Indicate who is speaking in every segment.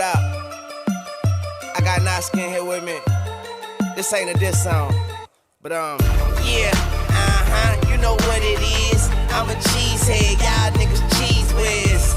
Speaker 1: up? I got Naskin here with me. This ain't a diss song, but yeah, you know what it is. I'm a cheesehead, y'all niggas cheese whiz.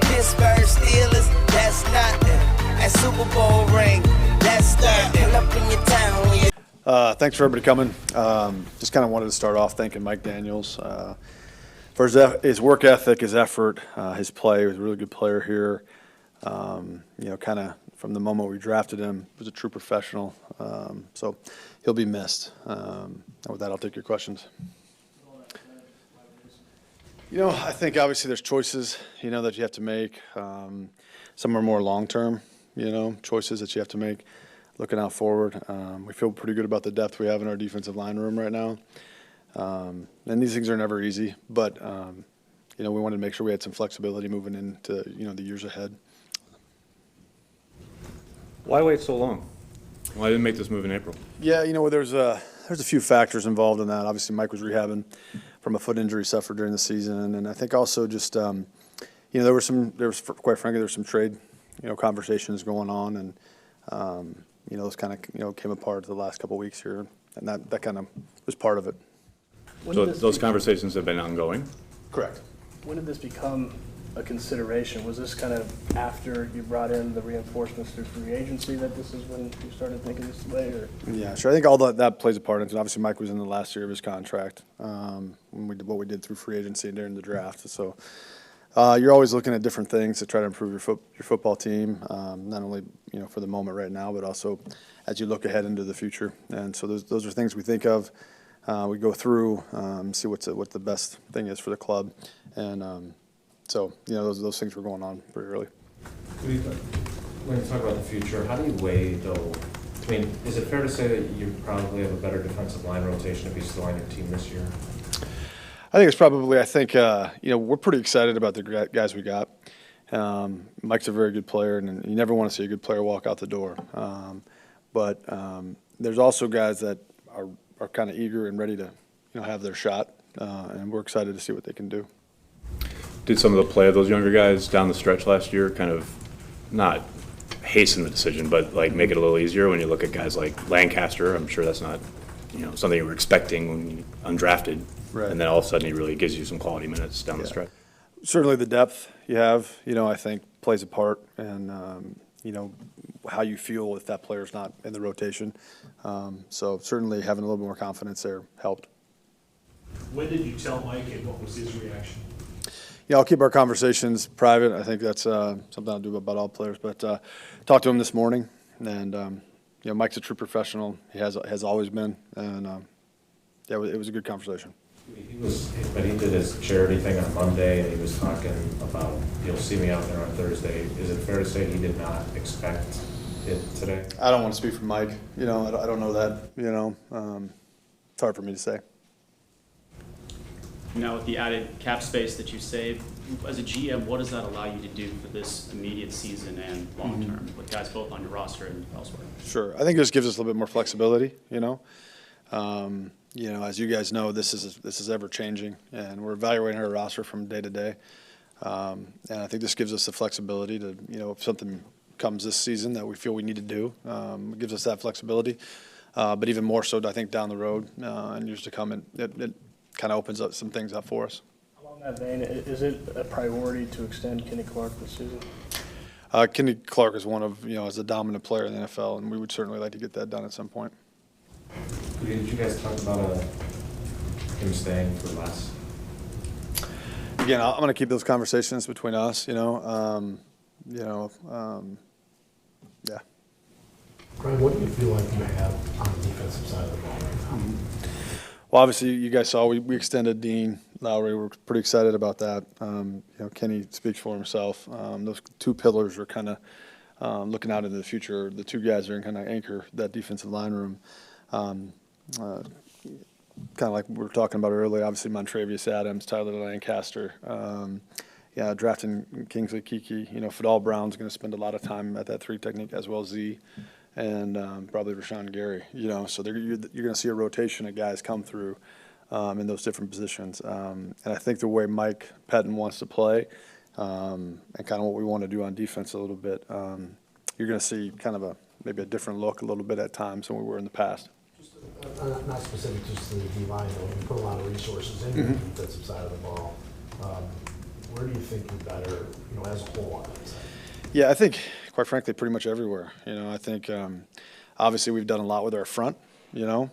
Speaker 1: Pittsburgh Steelers, that's nothing. That Super Bowl ring, that's nothing. Pull up in your town when you.
Speaker 2: Thanks for everybody coming. Just kind of wanted to start off thanking Mike Daniels for his work ethic, his effort, his play. He was a really good player here. Kind of from the moment we drafted him, he was a true professional. So he'll be missed. And with that, I'll take your questions. I think obviously there's choices, that you have to make. Some are more long-term, choices that you have to make looking out forward. We feel pretty good about the depth we have in our defensive line room right now. And these things are never easy, but, we wanted to make sure we had some flexibility moving into, the years ahead.
Speaker 3: Why wait so long? Why didn't make this move in April?
Speaker 2: Yeah, there's a few factors involved in that. Obviously, Mike was rehabbing from a foot injury suffered during the season, and I think also just, quite frankly, there was some trade, conversations going on, and those kind of, came apart the last couple of weeks here, and that kind of was part of it.
Speaker 3: So those conversations have been ongoing?
Speaker 2: Correct.
Speaker 4: When did this become a consideration? Was this kind of after you brought in the reinforcements through free agency that this is when you started thinking this way? Or?
Speaker 2: Yeah, sure. I think all that plays a part into it. Obviously, Mike was in the last year of his contract when we did what we did through free agency and during the draft. So you're always looking at different things to try to improve your football team, not only for the moment right now, but also as you look ahead into the future. And so those are things we think of. We go through, see what the best thing is for the club, and so those things were going on pretty early.
Speaker 5: When you talk about the future, how do you weigh though? I mean, is it fair to say that you probably have a better defensive line rotation if he's still on your team this year?
Speaker 2: I think it's probably. I think we're pretty excited about the guys we got. Mike's a very good player, and you never want to see a good player walk out the door. But there's also guys that are kind of eager and ready to have their shot, and we're excited to see what they can do.
Speaker 3: Did some of the play of those younger guys down the stretch last year kind of not hasten the decision, but like make it a little easier when you look at guys like Lancaster? I'm sure that's not something you were expecting when you undrafted,
Speaker 2: right. And
Speaker 3: then all of a sudden he really gives you some quality minutes down the stretch.
Speaker 2: Certainly the depth you have, I think plays a part, and how you feel if that player's not in the rotation. So certainly having a little bit more confidence there helped.
Speaker 6: When did you tell Mike, and what was his reaction?
Speaker 2: Yeah, I'll keep our conversations private. I think that's something I'll do about all players. But talked to him this morning, and Mike's a true professional. He has always been, and it was a good conversation.
Speaker 5: But he did his charity thing on Monday, and he was talking about, you'll see me out there on Thursday. Is it fair to say he did not expect it today?
Speaker 2: I don't want to speak for Mike. I don't know that. It's hard for me to say.
Speaker 7: Now, with the added cap space that you save, as a GM, what does that allow you to do for this immediate season and long term with guys both on your roster and elsewhere?
Speaker 2: Sure. I think this gives us a little bit more flexibility, as you guys know, this is ever changing, and we're evaluating our roster from day to day. And I think this gives us the flexibility to, if something comes this season that we feel we need to do, it gives us that flexibility. But even more so, I think, down the road and years to come, it kind of opens up some things up for us.
Speaker 4: Along that vein, is it a priority to extend Kenny Clark this season?
Speaker 2: Kenny Clark is one of, is a dominant player in the NFL, and we would certainly like to get that done at some point.
Speaker 5: Did you guys talk about him staying for less?
Speaker 2: Again, I'm going to keep those conversations between us, yeah.
Speaker 6: Brian, what do you feel like you have on the defensive side of the ball right now?
Speaker 2: Well, obviously, you guys saw we extended Dean Lowry. We're pretty excited about that. Kenny speaks for himself. Those two pillars are kind of looking out into the future. The two guys are kind of anchor that defensive line room. Kind of like we were talking about earlier, obviously Montravius Adams, Tyler Lancaster, drafting Kingsley Kiki. Fadal Brown's going to spend a lot of time at that three technique, as well as Z, and probably Rashawn Gary. So you're going to see a rotation of guys come through in those different positions. And I think the way Mike Pettin wants to play and kind of what we want to do on defense a little bit, you're going to see kind of maybe a different look a little bit at times than we were in the past.
Speaker 6: Not specific just to the D line, though, you put a lot of resources into the defensive side of the ball. Where do you think you're better, as a whole on that side?
Speaker 2: Yeah, I think, quite frankly, pretty much everywhere. I think obviously we've done a lot with our front, and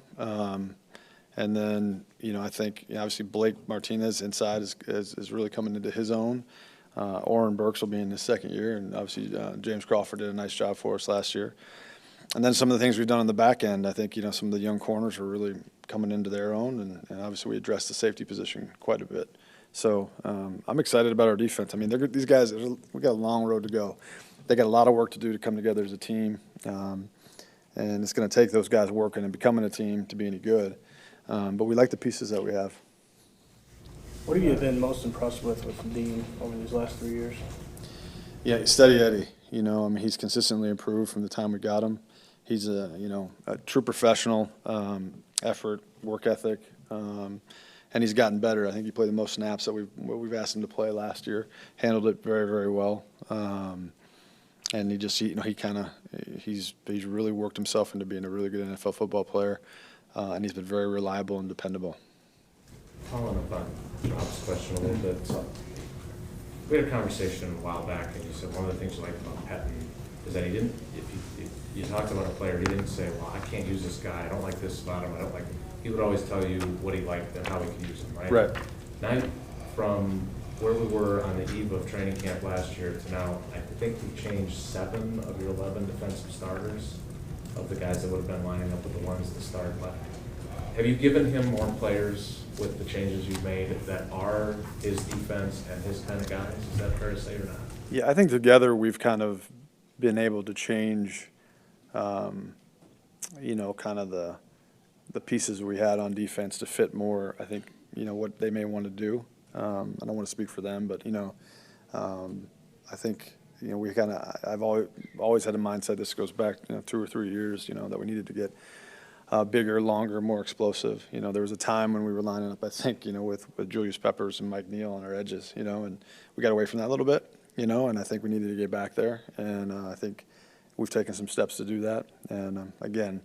Speaker 2: then, I think obviously Blake Martinez inside is really coming into his own. Oren Burks will be in his second year, and obviously James Crawford did a nice job for us last year. And then some of the things we've done on the back end, I think, some of the young corners are really coming into their own, and obviously we addressed the safety position quite a bit. So I'm excited about our defense. I mean, these guys, we got a long road to go. They got a lot of work to do to come together as a team, and it's going to take those guys working and becoming a team to be any good. But we like the pieces that we have.
Speaker 4: What have you been most impressed with Dean over these last 3 years?
Speaker 2: Yeah, steady Eddie. He's consistently improved from the time we got him. He's a true professional, effort, work ethic, and he's gotten better. I think he played the most snaps that we've asked him to play last year. Handled it very, very well, and he just he's really worked himself into being a really good NFL football player, and he's been very reliable and dependable.
Speaker 5: Following up on Rob's question a little bit, so we had a conversation a while back, and you said one of the things you liked about Petten is that he didn't. If you talked about a player, he didn't say, "Well, I can't use this guy. I don't like this about him. I don't like." He would always tell you what he liked and how he could use him, right?
Speaker 2: Right.
Speaker 5: Now, from where we were on the eve of training camp last year to now, I think we changed 7 of your 11 defensive starters, of the guys that would have been lining up with the ones that started left. Have you given him more players with the changes you've made that are his defense and his kind of guys? Is that fair to say or not?
Speaker 2: Yeah, I think together we've kind of been able to change, kind of the pieces we had on defense to fit more, I think, what they may want to do. I don't want to speak for them, but, I think, we kind of, I've always had a mindset, this goes back, 2 or 3 years, that we needed to get bigger, longer, more explosive. There was a time when we were lining up, I think, with Julius Peppers and Mike Neal on our edges, and we got away from that a little bit, and I think we needed to get back there. And I think we've taken some steps to do that. And again,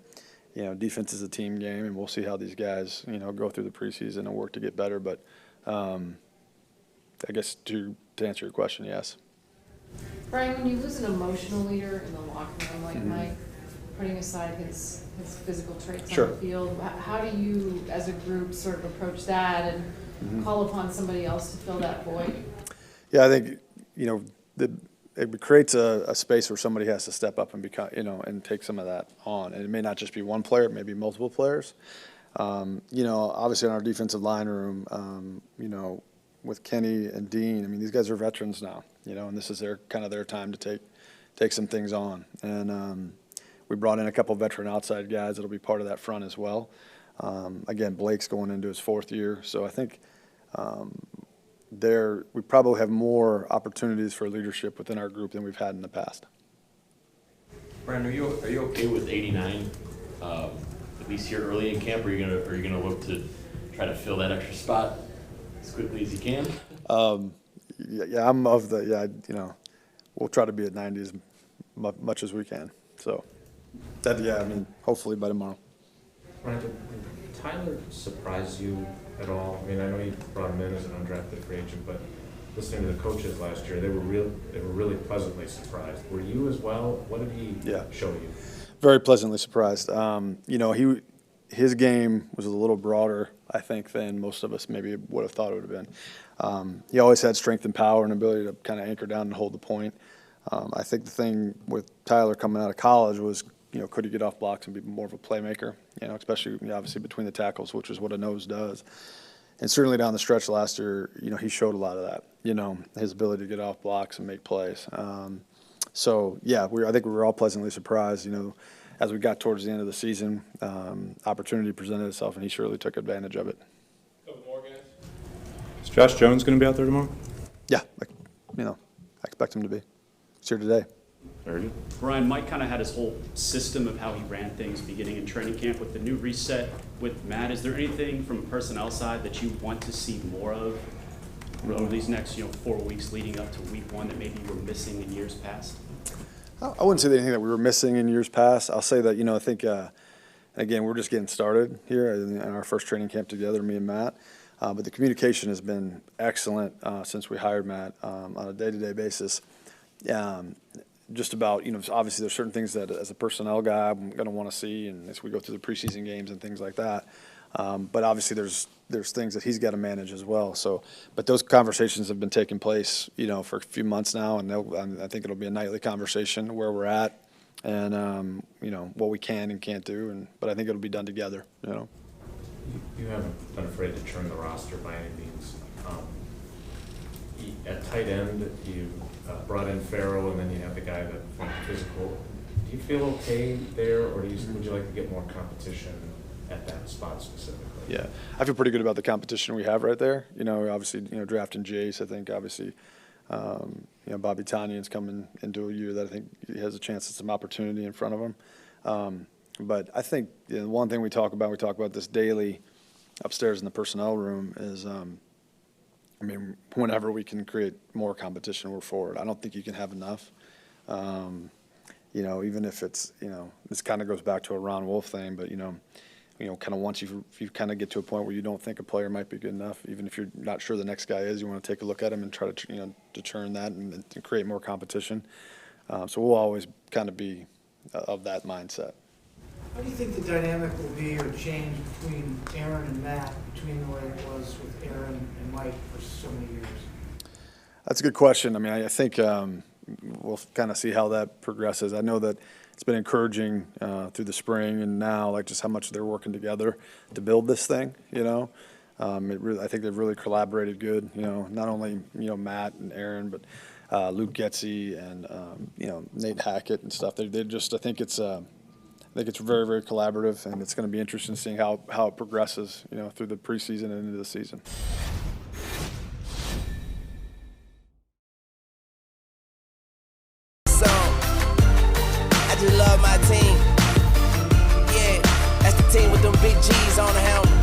Speaker 2: defense is a team game, and we'll see how these guys, go through the preseason and work to get better. But I guess to answer your question, yes.
Speaker 8: Brian, when you lose an emotional leader in the locker room like Mike, putting aside his physical traits
Speaker 2: Sure.
Speaker 8: on the field, how do you, as a group, sort of approach that and call upon somebody else to fill that void?
Speaker 2: Yeah, I think, it creates a space where somebody has to step up and become, and take some of that on. And it may not just be one player, it may be multiple players. Obviously in our defensive line room, with Kenny and Dean, I mean, these guys are veterans now, and this is their time to take some things on. And we brought in a couple veteran outside guys that'll be part of that front as well. Again, Blake's going into his 4th year, so I think we probably have more opportunities for leadership within our group than we've had in the past.
Speaker 9: Brian, are you okay with 89, at least here early in camp? Or are you gonna look to try to fill that extra spot as quickly as you can? We'll try to be at 90 as much as we can. So hopefully by tomorrow.
Speaker 5: Brian, did Tyler surprise you at all? I mean, I know you brought him in as an undrafted free agent, but listening to the coaches last year, they were really pleasantly surprised. Were you as well? What did he show you?
Speaker 2: Very pleasantly surprised. His game was a little broader, I think, than most of us maybe would have thought it would have been. He always had strength and power and ability to kind of anchor down and hold the point. I think the thing with Tyler coming out of college was, could he get off blocks and be more of a playmaker, especially obviously between the tackles, which is what a nose does. And certainly down the stretch last year, he showed a lot of that, his ability to get off blocks and make plays. I think we were all pleasantly surprised, as we got towards the end of the season, opportunity presented itself, and he surely took advantage of it.
Speaker 3: Is Josh Jones going to be out there tomorrow?
Speaker 2: Yeah, I expect him to be. He's here today.
Speaker 3: Very good.
Speaker 7: Brian, Mike kind of had his whole system of how he ran things beginning in training camp. With the new reset with Matt, is there anything from a personnel side that you want to see more of over these next 4 weeks leading up to week 1 that maybe you were missing in years past?
Speaker 2: I wouldn't say anything that we were missing in years past. I'll say that, I think, again, we're just getting started here in our first training camp together, me and Matt. But the communication has been excellent since we hired Matt on a day-to-day basis. Just about, obviously there's certain things that as a personnel guy I'm going to want to see, and as we go through the preseason games and things like that. But obviously there's things that he's got to manage as well. So, but those conversations have been taking place, for a few months now, and I think it'll be a nightly conversation where we're at, and what we can and can't do. But I think it'll be done together.
Speaker 5: You haven't been afraid to churn the roster by any means. At tight end, you brought in Farrell, and then you have the guy that from physical. Do you feel okay there, or would you like to get more competition at that spot specifically?
Speaker 2: Yeah, I feel pretty good about the competition we have right there. Obviously, drafting Jace, I think obviously, Bobby Tanyan's coming into a year that I think he has a chance at some opportunity in front of him. But I think one thing we talk about this daily upstairs in the personnel room is, whenever we can create more competition, we're forward. I don't think you can have enough. Even if it's, this kind of goes back to a Ron Wolf thing, but, kind of once you kind of get to a point where you don't think a player might be good enough, even if you're not sure the next guy is, you want to take a look at him and try to, to churn that and create more competition. So we'll always kind of be of that mindset.
Speaker 10: How do you think the dynamic will be or change between Aaron and Matt, between the way it was with Aaron and Mike for so many years?
Speaker 2: That's a good question. I think we'll kind of see how that progresses. I know that it's been encouraging through the spring and now, just how much they're working together to build this thing. I think they've really collaborated good. Not only Matt and Aaron, but Luke Getzey and Nate Hackett and stuff. They just I think it's very, very collaborative, and it's going to be interesting seeing how it progresses, through the preseason and into the season.
Speaker 1: I just love my team. Yeah, that's the team with them big G's on the helmet.